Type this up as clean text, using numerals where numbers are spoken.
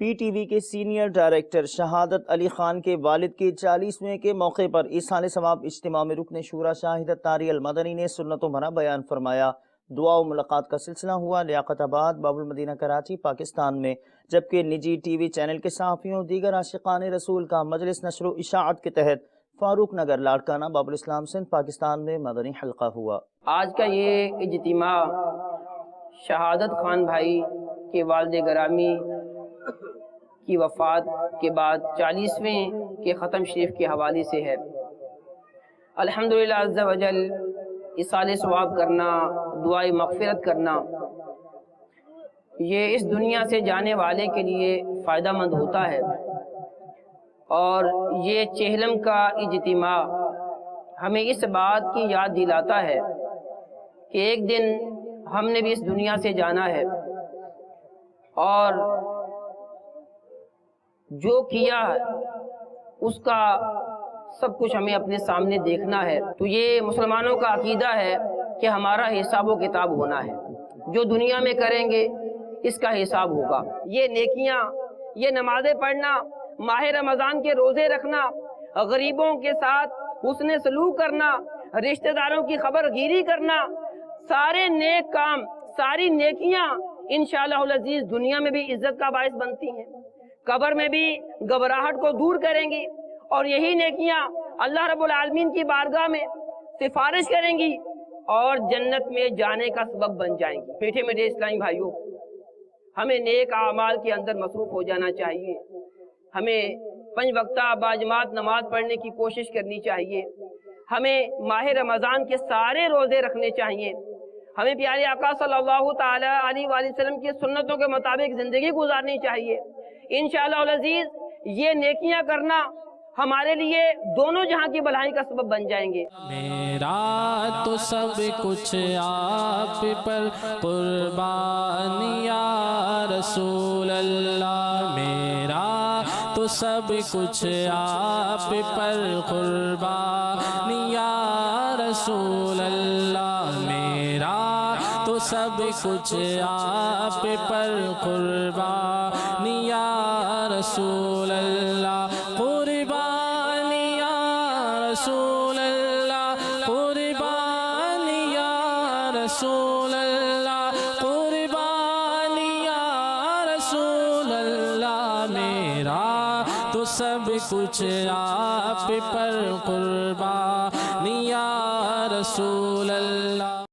P T V کے senior director شہادت علی خان کے والد کے 40ویں کے موقع پر ایصال ثواب اجتماع میں رکن شورا شاہدت طاری المدنی نے سنتوں بھرا بیان فرمایا۔ دعا و ملاقات کا سلسلہ ہوا لیاقت آباد باب المدینہ کراچی پاکستان میں، جبکہ نجی ٹی وی چینل کے صحافیوں دیگر عاشقان رسول کا مجلس نشر و اشاعت کے تحت فاروق نگر لاڑکانہ باب الاسلام سندھ پاکستان میں مدنی حلقہ ہوا۔ آج کا یہ اجتماع شہادت خان بھائی کے والد گرامی کی وفات کے بعد 40ویں کے ختم شریف کے حوالے سے ہے۔ الحمدللہ عز و جل ایصال ثواب کرنا، دعائے مغفرت کرنا، یہ اس دنیا سے جانے والے کے لیے فائدہ مند ہوتا ہے، اور یہ چہلم کا اجتماع ہمیں اس بات کی یاد دلاتا ہے کہ ایک دن ہم نے بھی اس دنیا سے جانا ہے، اور جو کیا اس کا سب کچھ ہمیں اپنے سامنے دیکھنا ہے۔ تو یہ مسلمانوں کا عقیدہ ہے کہ ہمارا حساب و کتاب ہونا ہے، جو دنیا میں کریں گے اس کا حساب ہوگا۔ یہ نیکیاں، یہ نمازیں پڑھنا، ماہ رمضان کے روزے رکھنا، غریبوں کے ساتھ حسن سلوک کرنا، رشتہ داروں کی خبر گیری کرنا، سارے نیک کام، ساری نیکیاں انشاءاللہ العزیز دنیا میں بھی عزت کا باعث بنتی ہیں، قبر میں بھی گھبراہٹ کو دور کریں گی، اور یہی نیکیاں اللہ رب العالمین کی بارگاہ میں سفارش کریں گی اور جنت میں جانے کا سبب بن جائیں گی۔ میٹھے میٹھے اسلامی بھائیوں، ہمیں نیک اعمال کے اندر مصروف ہو جانا چاہیے، ہمیں 5 وقتہ باجماعت نماز پڑھنے کی کوشش کرنی چاہیے، ہمیں ماہ رمضان کے سارے روزے رکھنے چاہیے، ہمیں پیارے آقا صلی اللہ تعالی علیہ وآلہ وسلم کی سنتوں کے مطابق زندگی گزارنی چاہیے۔ انشاءاللہ العزیز یہ نیکیاں کرنا ہمارے لیے دونوں جہاں کی بھلائی کا سبب بن جائیں گے۔ میرا تو سب کچھ آپ پر قربان یا رسول اللہ، میرا تو سب کچھ آپ پر قربان یا رسول اللہ، میرا تو سب کچھ آپ پر قربان یا رسول اللہ، قربان یا رسول اللہ، قربان یا رسول اللہ، قربان یا رسول اللہ، میرا تو سب کچھ آپ پر قربان یا رسول